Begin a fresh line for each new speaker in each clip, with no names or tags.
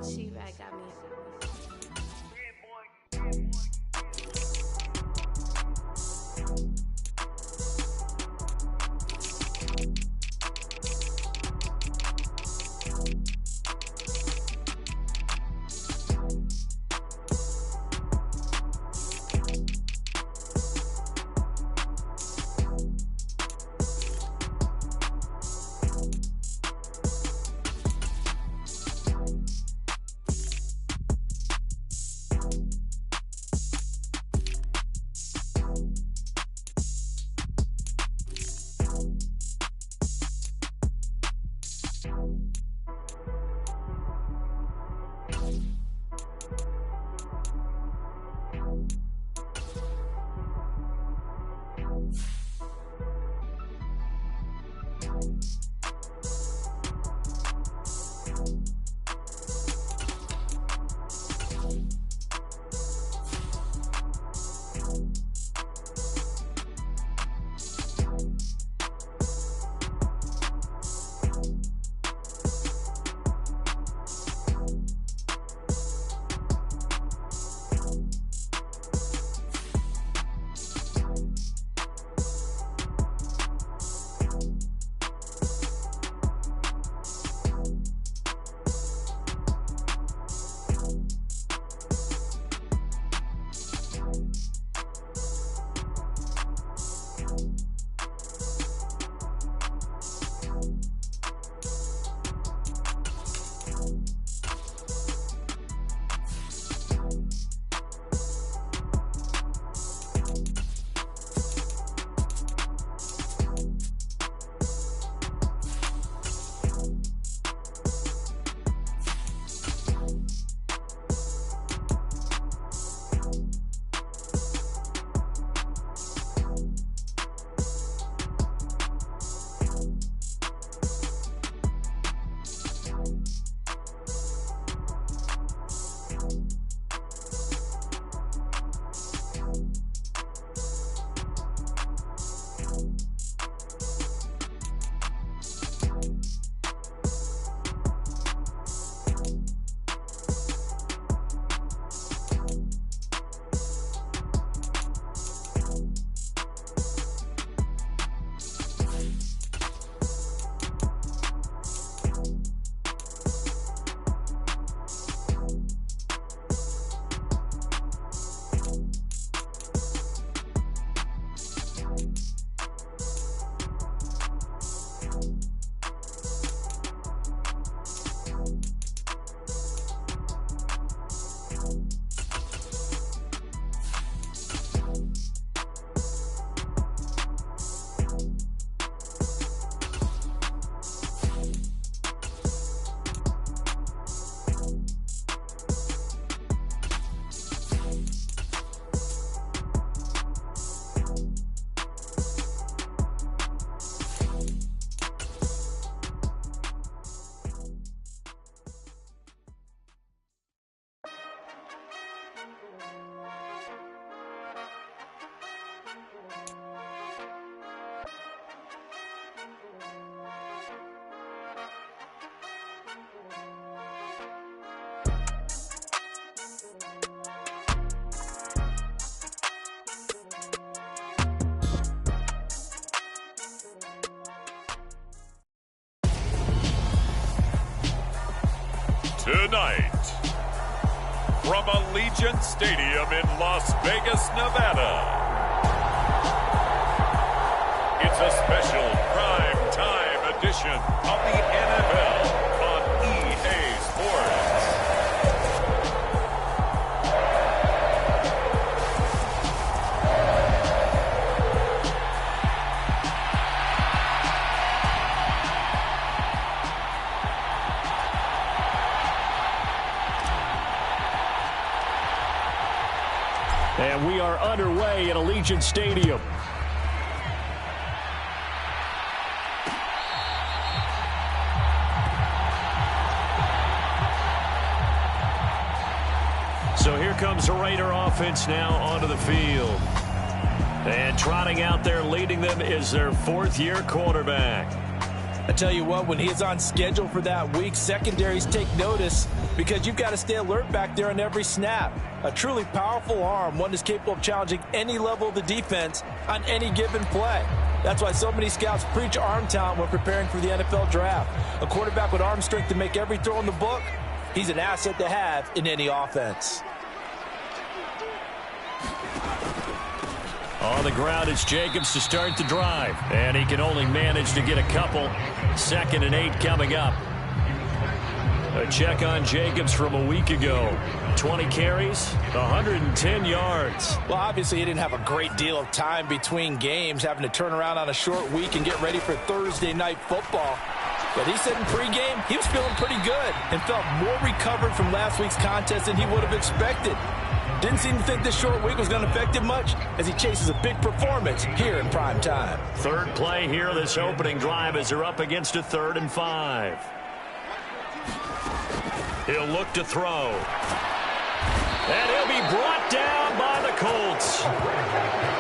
She-Rag got me.
Tonight, from Allegiant Stadium in Las Vegas, Nevada, it's a special prime time edition of the NFL on EA Sports.
And we are underway at Allegiant Stadium. So here comes the Raider offense now onto the field. And trotting out there leading them is their fourth-year quarterback.
I tell you what, when he is on schedule for that week, secondaries take notice because you've got to stay alert back there on every snap. A truly powerful arm, one that's capable of challenging any level of the defense on any given play. That's why so many scouts preach arm talent when preparing for the NFL draft. A quarterback with arm strength to make every throw in the book, he's an asset to have in any offense.
On the ground, it's Jacobs to start the drive. And he can only manage to get a couple. 2nd and 8 coming up. A check on Jacobs from a week ago. 20 carries, 110 yards.
Well, obviously, he didn't have a great deal of time between games, having to turn around on a short week and get ready for Thursday night football. But he said in pregame, he was feeling pretty good and felt more recovered from last week's contest than he would have expected. Didn't seem to think this short week was going to affect him much as he chases a big performance here in prime time.
Third play here, this opening drive as they're up against a 3rd and 5. He'll look to throw. And he'll be brought down by the Colts.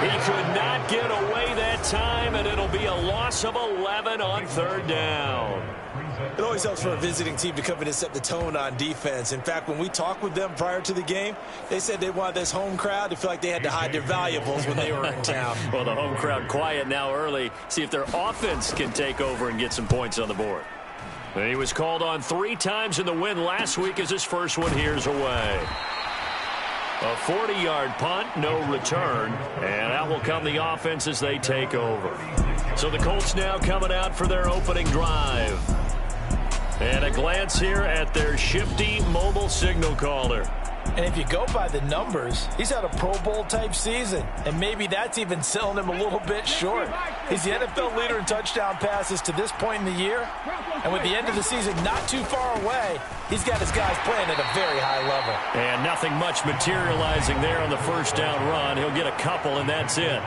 He could not get away that time, and it'll be a loss of 11 on 3rd down.
It always helps for a visiting team to come in and set the tone on defense. In fact, when we talked with them prior to the game, they said they wanted this home crowd to feel like they had to hide their valuables when they were in town.
Well, the home crowd quiet now early. See if their offense can take over and get some points on the board. And he was called on 3 times in the win last week as his first one here's away. A 40-yard punt, no return, and out will come the offense as they take over. So the Colts now coming out for their opening drive. And a glance here at their shifty mobile signal caller.
And if you go by the numbers, he's had a Pro Bowl-type season, and maybe that's even selling him a little bit short. He's the NFL leader in touchdown passes to this point in the year, and with the end of the season not too far away, he's got his guys playing at a very high level.
And nothing much materializing there on the first down run. He'll get a couple, and that's it.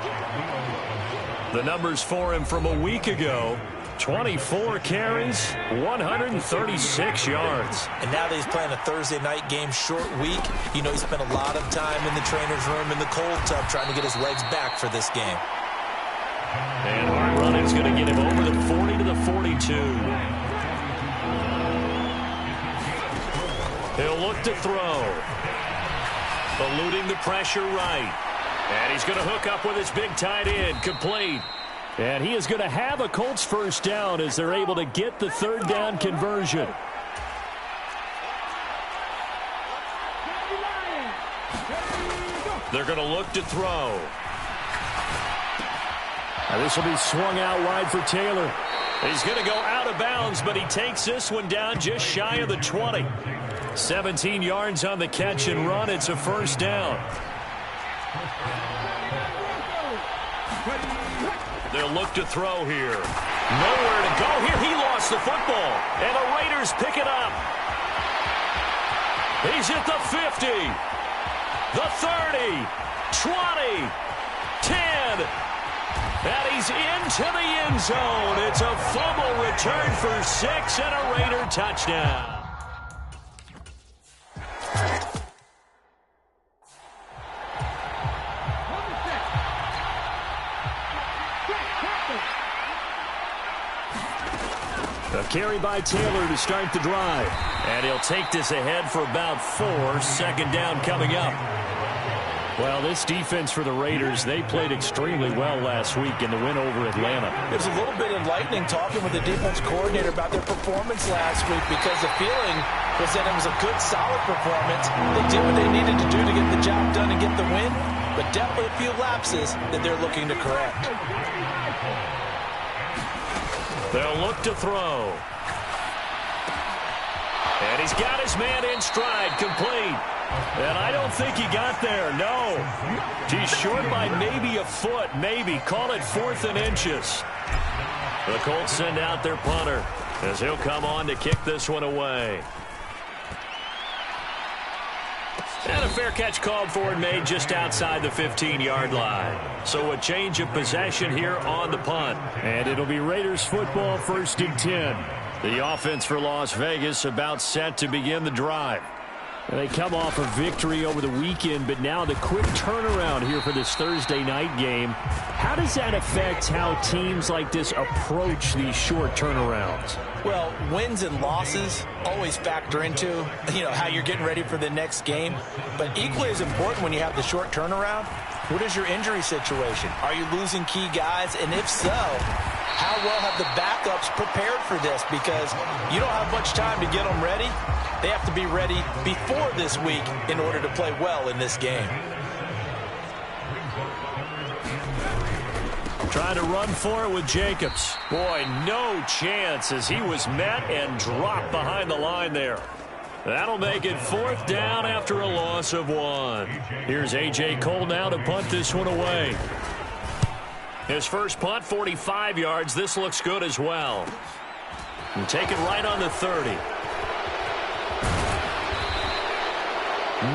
The numbers for him from a week ago: 24 carries, 136 yards.
And now that he's playing a Thursday night game, short week, you know he spent a lot of time in the trainer's room in the cold tub trying to get his legs back for this game.
And hard running's going to get him over the 40 to the 42. He'll look to throw. Eluding the pressure right. And he's going to hook up with his big tight end, complete. And he is going to have a Colts first down as they're able to get the 3rd down conversion. They're going to look to throw. Now this will be swung out wide for Taylor. He's going to go out of bounds, but he takes this one down just shy of the 20. 17 yards on the catch and run. It's a first down. They'll look to throw here. Nowhere to go here. He lost the football. And the Raiders pick it up. He's at the 50. The 30. 20. 10. And he's into the end zone. It's a fumble return for 6 and a Raider touchdown. A carry by Taylor to start the drive. And he'll take this ahead for about 4. 2nd down coming up. Well, this defense for the Raiders, they played extremely well last week in the win over Atlanta.
It was a little bit enlightening talking with the defense coordinator about their performance last week because the feeling was that it was a good, solid performance. They did what they needed to do to get the job done and get the win, but definitely a few lapses that they're looking to correct.
They'll look to throw. And he's got his man in stride, complete. And I don't think he got there, no. He's short by maybe a foot, maybe. Call it 4th and inches. The Colts send out their punter as he'll come on to kick this one away. And a fair catch called for and made just outside the 15-yard line. So a change of possession here on the punt. And it'll be Raiders football, 1st and 10. The offense for Las Vegas about set to begin the drive. They come off a victory over the weekend, but now the quick turnaround here for this Thursday night game. How does that affect how teams like this approach these short turnarounds?
Well, wins and losses always factor into, how you're getting ready for the next game. But equally as important when you have the short turnaround, what is your injury situation? Are you losing key guys? And if so, how well have the backups prepared for this? Because you don't have much time to get them ready. They have to be ready before this week in order to play well in this game.
Trying to run for it with Jacobs. Boy, no chance as he was met and dropped behind the line there. That'll make it 4th down after a loss of 1. Here's A.J. Cole now to punt this one away. His first punt, 45 yards. This looks good as well. And take it right on the 30.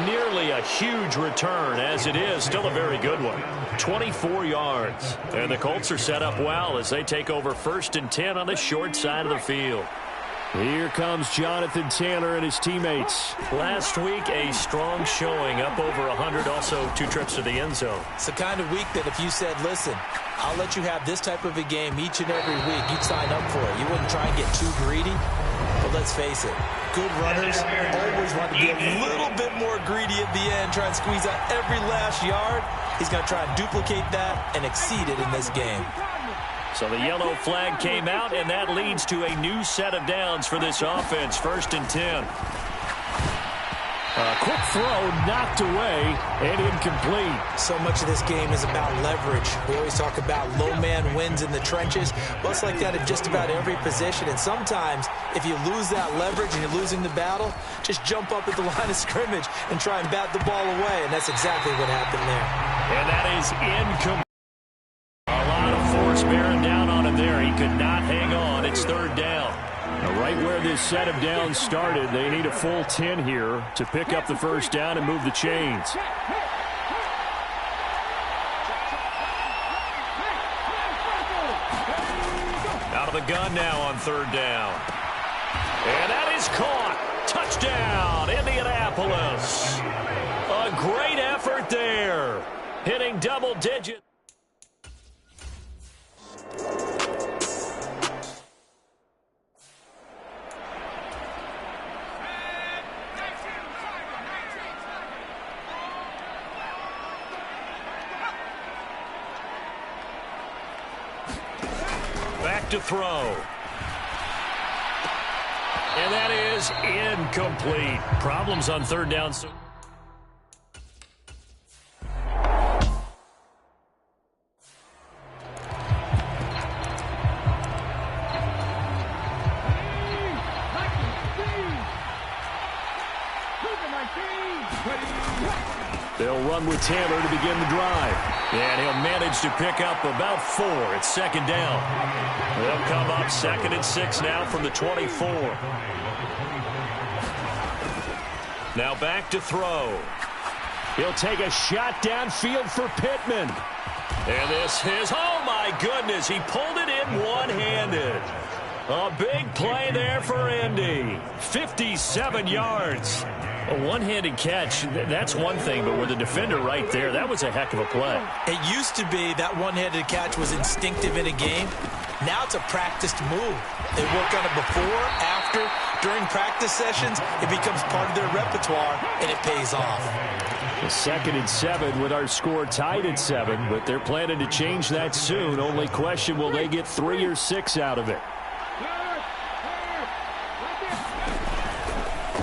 Nearly a huge return, as it is still a very good one. 24 yards. And the Colts are set up well as they take over 1st and 10 on the short side of the field. Here comes Jonathan Taylor and his teammates. Last week, a strong showing, up over 100, also 2 trips to the end zone.
It's the kind of week that if you said, listen, I'll let you have this type of a game each and every week, you'd sign up for it. You wouldn't try and get too greedy. But let's face it, good runners always want to be a little bit more greedy at the end, try and squeeze out every last yard. He's going to try and duplicate that and exceed it in this game.
So the yellow flag came out, and that leads to a new set of downs for this offense. 1st and 10. A quick throw knocked away and incomplete.
So much of this game is about leverage. We always talk about low man wins in the trenches. Well, it's like that at just about every position. And sometimes if you lose that leverage and you're losing the battle, just jump up at the line of scrimmage and try and bat the ball away. And that's exactly what happened there.
And that is incomplete. A lot of force bearing down on him there. He could not hang on. It's 3rd down. Now, right where this set of downs started, they need a full 10 here to pick up the 1st down and move the chains. Out of the gun now on 3rd down. And that is caught. Touchdown, Indianapolis. A great effort there. Hitting double digits. Back to throw. And that is incomplete. Problems on 3rd down. They'll run with Taylor to begin the drive. And he'll manage to pick up about 4. It's 2nd down. They'll come up 2nd and 6 now from the 24. Now back to throw. He'll take a shot downfield for Pittman. And this is, oh my goodness, he pulled it in one-handed. A big play there for Indy. 57 yards. A one-handed catch, that's one thing, but with the defender right there, that was a heck of a play.
It used to be that one-handed catch was instinctive in a game. Now it's a practiced move. They work on it before, after, during practice sessions. It becomes part of their repertoire, and it pays off.
The 2nd and 7 with our score tied at 7, but they're planning to change that soon. Only question, will they get 3 or 6 out of it?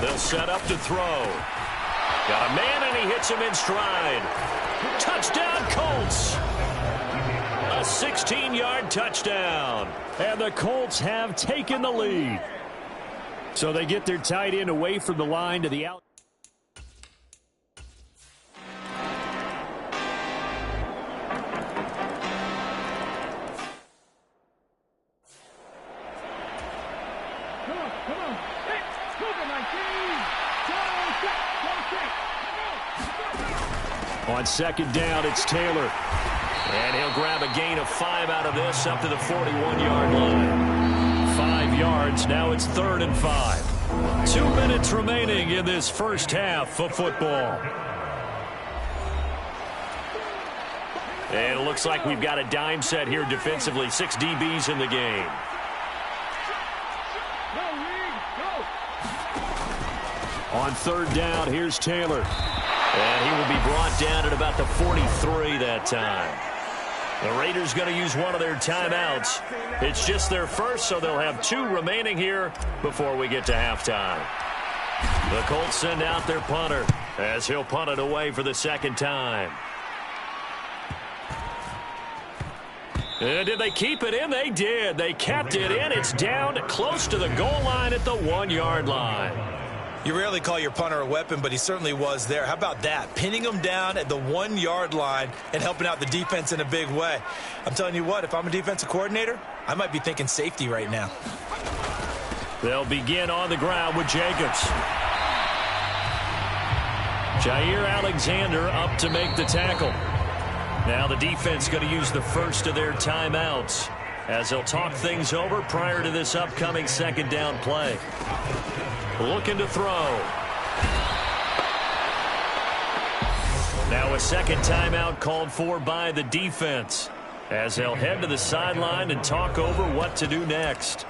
They'll set up to throw. Got a man, and he hits him in stride. Touchdown, Colts. A 16-yard touchdown. And the Colts have taken the lead. So they get their tight end away from the line to the out. On 2nd down, it's Taylor. And he'll grab a gain of 5 out of this up to the 41-yard line. 5 yards. Now it's 3rd and 5. 2 minutes remaining in this first half of football. And it looks like we've got a dime set here defensively. 6 DBs in the game. On third down, here's Taylor. And he will be brought down at about the 43 that time. The Raiders going to use one of their timeouts. It's just their first, so they'll have 2 remaining here before we get to halftime. The Colts send out their punter as he'll punt it away for the second time. And did they keep it in? They did. They kept it in. It's down close to the goal line at the 1-yard line.
You rarely call your punter a weapon, but he certainly was there. How about that? Pinning him down at the 1-yard line and helping out the defense in a big way. I'm telling you what, if I'm a defensive coordinator, I might be thinking safety right now.
They'll begin on the ground with Jacobs. Jair Alexander up to make the tackle. Now the defense going to use the first of their timeouts as they'll talk things over prior to this upcoming second down play. Looking to throw. Now a second timeout called for by the defense as they'll head to the sideline and talk over what to do next.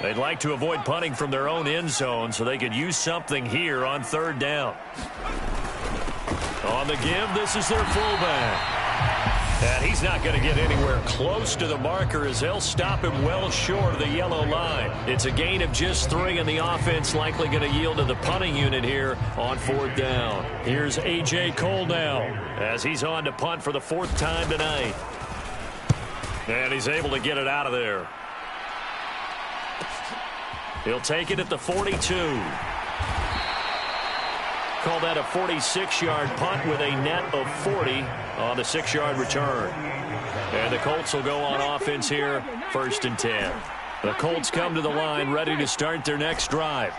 They'd like to avoid punting from their own end zone so they could use something here on third down. On the give, this is their fullback. And he's not going to get anywhere close to the marker as they'll stop him well short of the yellow line. It's a gain of just 3, and the offense likely going to yield to the punting unit here on fourth down. Here's A.J. Cole now as he's on to punt for the 4th time tonight. And he's able to get it out of there. He'll take it at the 42. Call that a 46-yard punt with a net of 40 on the 6-yard return. And the Colts will go on offense here, 1st and 10. The Colts come to the line ready to start their next drive.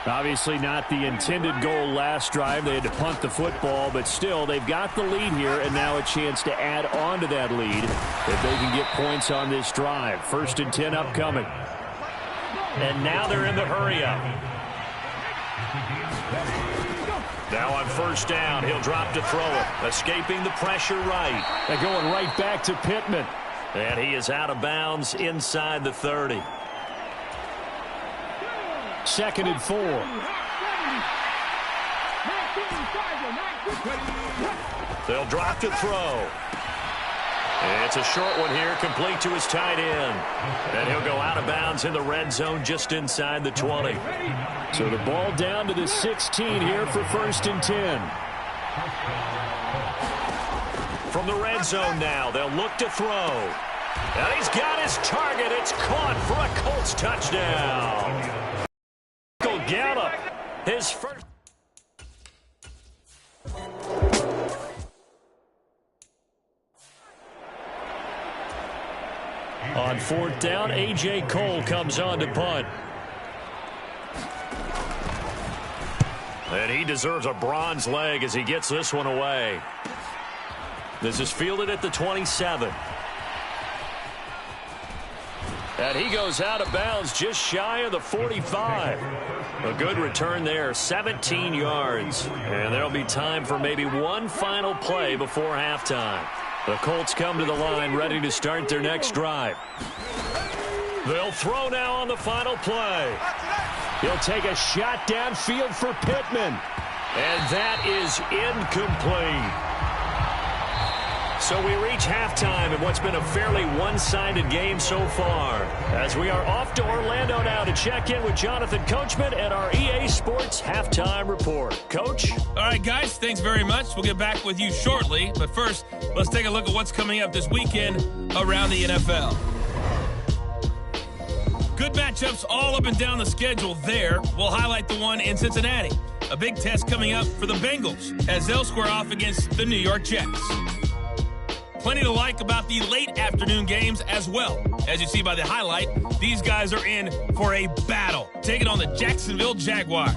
Obviously not the intended goal last drive. They had to punt the football, but still they've got the lead here and now a chance to add on to that lead if they can get points on this drive. 1st and 10 upcoming. And now they're in the hurry-up. Now on 1st down, he'll drop to throw it. Escaping the pressure right.
They're going right back to Pittman.
And he is out of bounds inside the 30.
2nd and 4.
They'll drop to throw. It's a short one here, complete to his tight end. And he'll go out of bounds in the red zone just inside the 20.
So the ball down to the 16 here for 1st and 10.
From the red zone now, they'll look to throw. And he's got his target. It's caught for a Colts touchdown. Gallup, his first. On 4th down, A.J. Cole comes on to punt. And he deserves a bronze leg as he gets this one away. This is fielded at the 27. And he goes out of bounds just shy of the 45. A good return there, 17 yards. And there'll be time for maybe one final play before halftime. The Colts come to the line ready to start their next drive. They'll throw now on the final play. He'll take a shot downfield for Pittman. And that is incomplete. So we reach halftime in what's been a fairly one-sided game so far. As we are off to Orlando now to check in with Jonathan Coachman at our EA Sports Halftime Report. Coach?
All right, guys, thanks very much. We'll get back with you shortly. But first, let's take a look at what's coming up this weekend around the NFL. Good matchups all up and down the schedule there. We'll highlight the one in Cincinnati. A big test coming up for the Bengals as they'll square off against the New York Jets. Plenty to like about the late afternoon games as well. As you see by the highlight, these guys are in for a battle, taking on the Jacksonville Jaguars.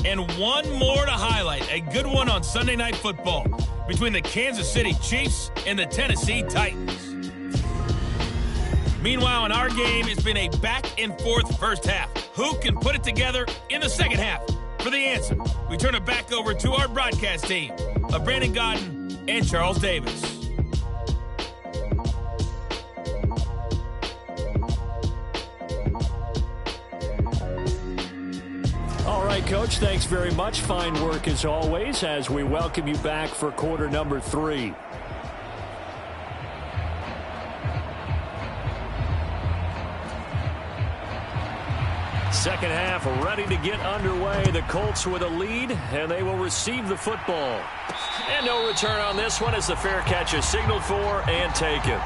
And one more to highlight, a good one on Sunday Night Football between the Kansas City Chiefs and the Tennessee Titans. Meanwhile, in our game, it's been a back-and-forth first half. Who can put it together in the second half? For the answer, we turn it back over to our broadcast team of Brandon Godden and Charles Davis.
All right, Coach, thanks very much. Fine work as always as we welcome you back for quarter number 3. Second half ready to get underway. The Colts with a lead, and they will receive the football. And no return on this one as the fair catch is signaled for and taken.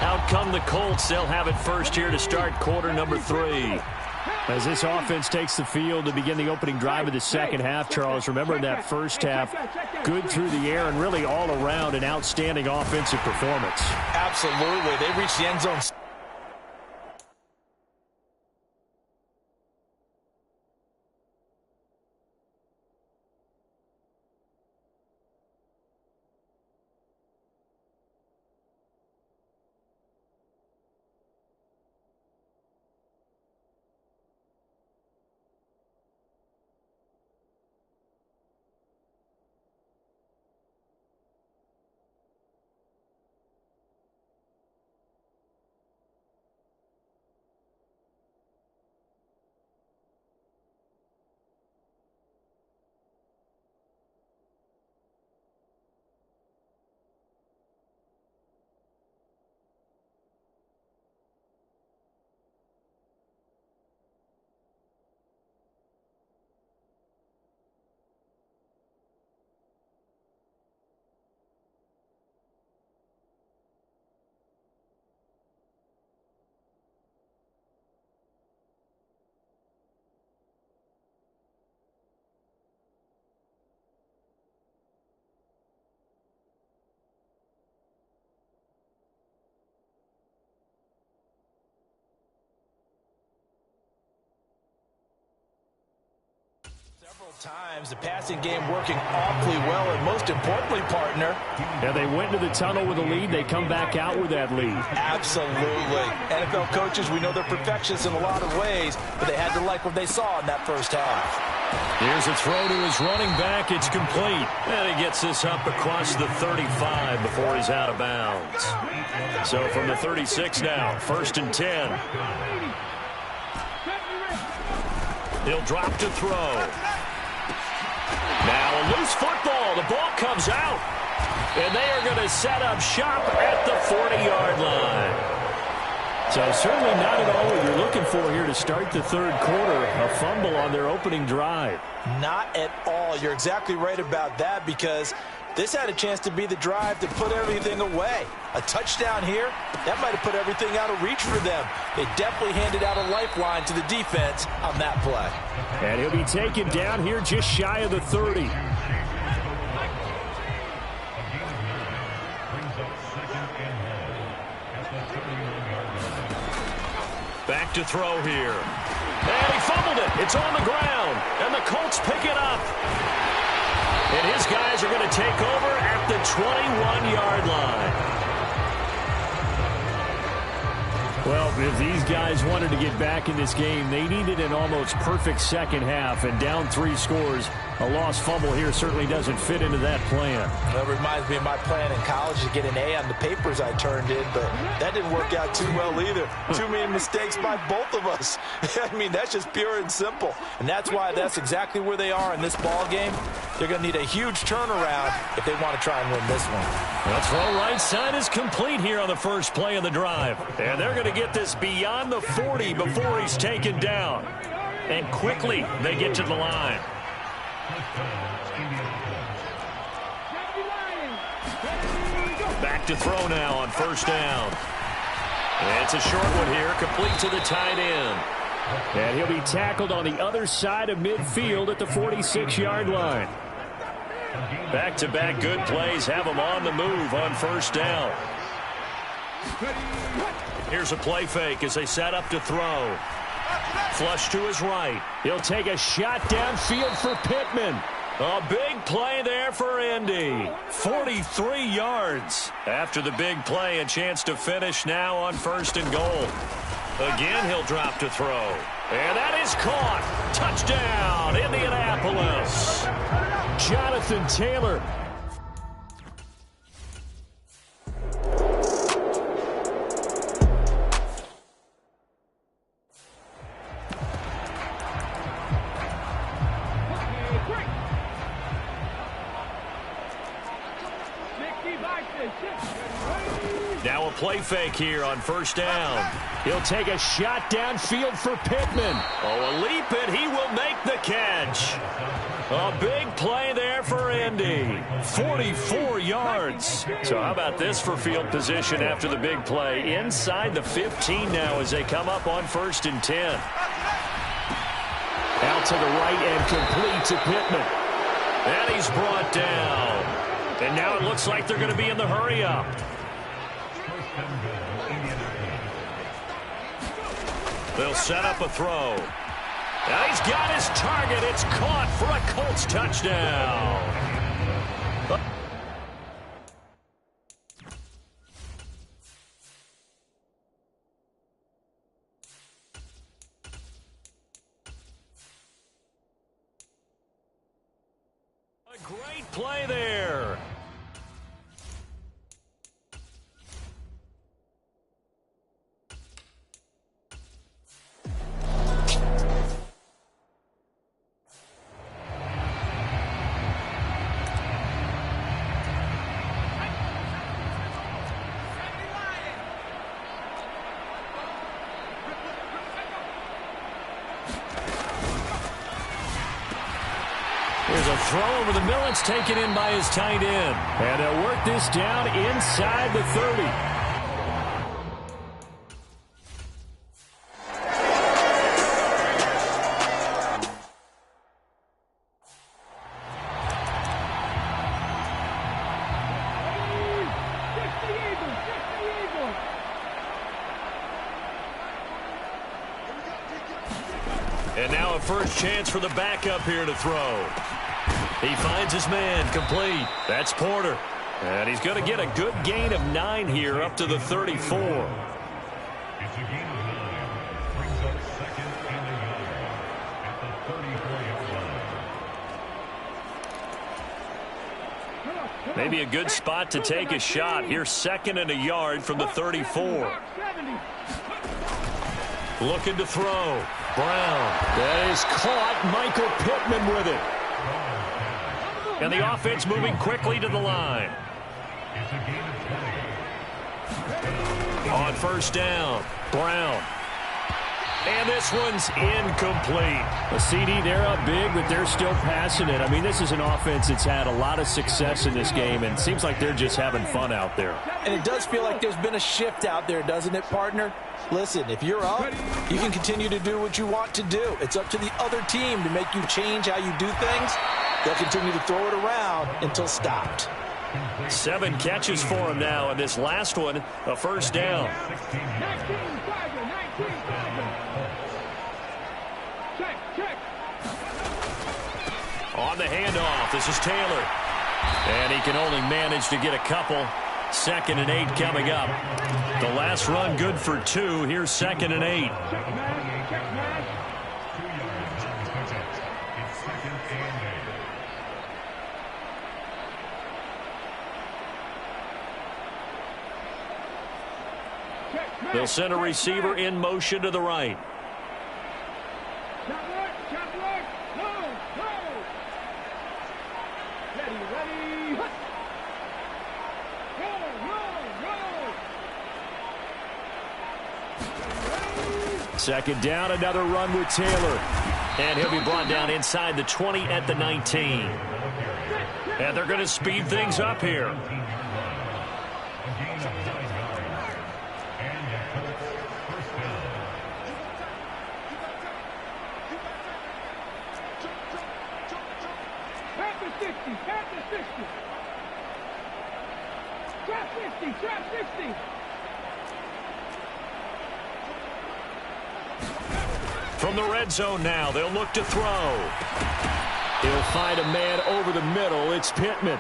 Out come the Colts. They'll have it first here to start quarter number 3. As this offense takes the field to begin the opening drive of the second half, Charles, remember in that first half, good through the air and really all around an outstanding offensive performance.
Absolutely. They reached the end zone. Times the passing game working awfully well, and most importantly, partner.
Yeah, they went to the tunnel with a lead. They come back out with that lead.
Absolutely. NFL coaches, we know they're perfectionists in a lot of ways, but they had to like what they saw in that first half.
Here's a throw to his running back. It's complete. And he gets this up across the 35 before he's out of bounds. So from the 36 now, 1st and 10. He'll drop to throw. Now a loose football. The ball comes out. And they are going to set up shop at the 40-yard line. So certainly not at all what you're looking for here to start the third quarter. A fumble on their opening drive.
Not at all. You're exactly right about that, because this had a chance to be the drive to put everything away. A touchdown here, that might have put everything out of reach for them. They definitely handed out a lifeline to the defense on that play.
And he'll be taken down here just shy of the 30.
Back to throw here. And he fumbled it. It's on the ground. And the Colts pick it up. And his guys are going to take over at the 21-yard line. Well, if these guys wanted to get back in this game, they needed an almost perfect second half. And down 3 scores, a lost fumble here certainly doesn't fit into that plan.
That reminds me of my plan in college to get an A on the papers I turned in, but that didn't work out too well either. Too many mistakes by both of us. I mean, that's just pure and simple. And that's why that's exactly where they are in this ball game. They're going to need a huge turnaround if they want to try and win this one.
The throw right side is complete here on the first play of the drive. And they're going to get this beyond the 40 before he's taken down. And quickly they get to the line. Back to throw now on first down. And it's a short one here, complete to the tight end.
And he'll be tackled on the other side of midfield at the 46-yard line.
Back-to-back good plays have him on the move on first down. Here's a play fake as they set up to throw. Flush to his right.
He'll take a shot downfield for Pittman.
A big play there for Indy. 43 yards. After the big play, a chance to finish now on 1st and goal. Again, he'll drop to throw. And that is caught. Touchdown, Indianapolis.
Jonathan Taylor.
Now a play fake here on 1st down.
He'll take a shot downfield for Pittman.
Oh, a leap, and he will make the catch. A big play there for Indy. 44 yards. So how about this for field position after the big play? Inside the 15 now as they come up on 1st and 10.
Out to the right and complete to Pittman.
And he's brought down. And now it looks like they're going to be in the hurry-up. They'll set up a throw. Now he's got his target. It's caught for a Colts touchdown. A great play there.
There's a throw over the middle. It's taken in by his tight end. And they'll work this down inside the 30.
And now a first chance for the backup here to throw. He finds his man, complete. That's Porter. And he's going to get a good gain of 9 here up to the 34.
It's a gain of 9. Brings up 2nd and 1 at the 34-yard line.
Maybe a good spot to take a shot. Here's 2nd and 1 yard from the 34. Looking to throw. Brown.
That is caught. Michael Pittman with it.
And the offense moving quickly to the line.
It's a gain of 20.
On 1st down, Brown. And this one's incomplete.
A CD, they're up big, but they're still passing it. I mean, this is an offense that's had a lot of success in this game, and it seems like they're just having fun out there.
And it does feel like there's been a shift out there, doesn't it, partner? Listen, if you're up, you can continue to do what you want to do. It's up to the other team to make you change how you do things. They'll continue to throw it around until stopped.
7 catches for him now, and this last one, a 1st down. On the handoff, this is Taylor. And he can only manage to get a couple. 2nd and 8 coming up. The last run good for 2. Here's 2nd and 8. They'll send a receiver in motion to the right.
Second down, another run with Taylor.
And he'll be brought down inside the 20 at the 19. And they're going to speed things up here. From the red zone now, they'll look to throw.
He'll find a man over the middle. It's Pittman.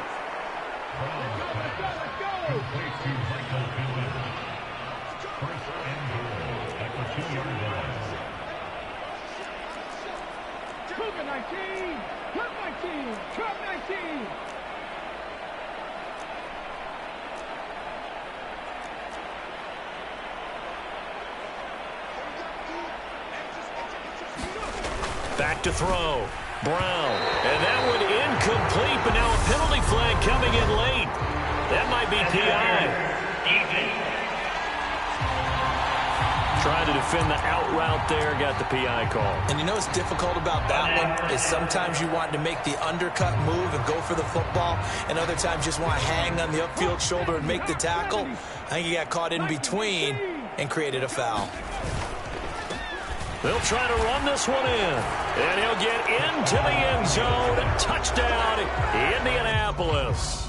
Back to throw. Brown. And that one incomplete, but now a penalty flag coming in late. That might be PI. Trying to defend the out route there, got the PI call.
And you know what's difficult about that one is sometimes you want to make the undercut move and go for the football, and other times just want to hang on the upfield shoulder and make the tackle. I think he got caught in between and created a foul.
They'll try to run this one in. And he'll get into the end zone. Touchdown, Indianapolis.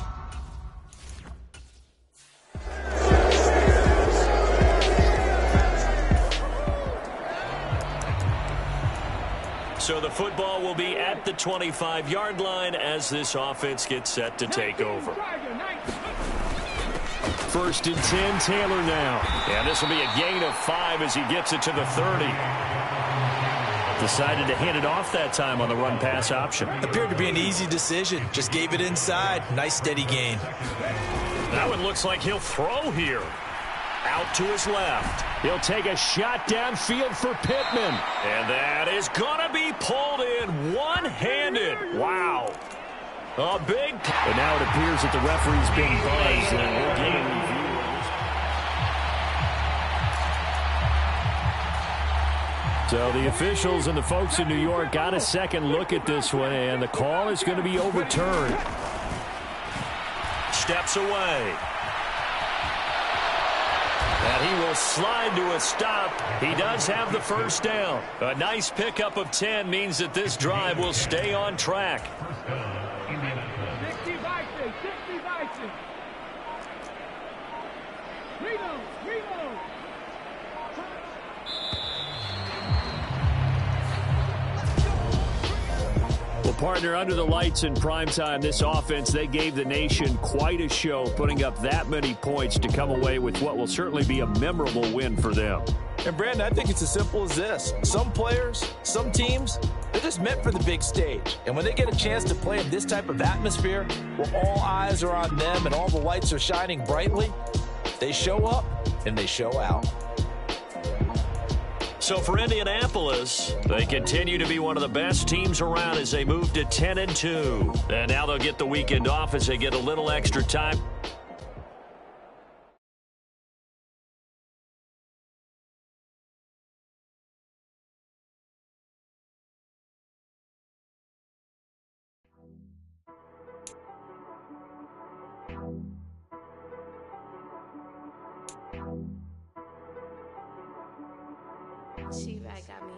So the football will be at the 25-yard line as this offense gets set to take over.
1st and 10, Taylor now.
And this will be a gain of 5 as he gets it to the 30.
Decided to hand it off that time on the run-pass option.
Appeared to be an easy decision. Just gave it inside. Nice steady gain.
That one looks like he'll throw here. Out to his left.
He'll take a shot downfield for Pittman.
And that is going to be pulled in one-handed. Wow. A big...
But now it appears that the referee's been buzzed, and we'll get a review. So the officials and the folks in New York got a second look at this one, and the call is going to be overturned.
Steps away. And he will slide to a stop. He does have the first down. A nice pickup of 10 means that this drive will stay on track.
Well, partner, under the lights in primetime, this offense, they gave the nation quite a show, putting up that many points to come away with what will certainly be a memorable win for them.
And, Brandon, I think it's as simple as this. Some players, some teams, they're just meant for the big stage. And when they get a chance to play in this type of atmosphere where all eyes are on them and all the lights are shining brightly, they show up and they show out.
So for Indianapolis, they continue to be one of the best teams around as they move to 10-2. And now they'll get the weekend off as they get a little extra time.
She right got me.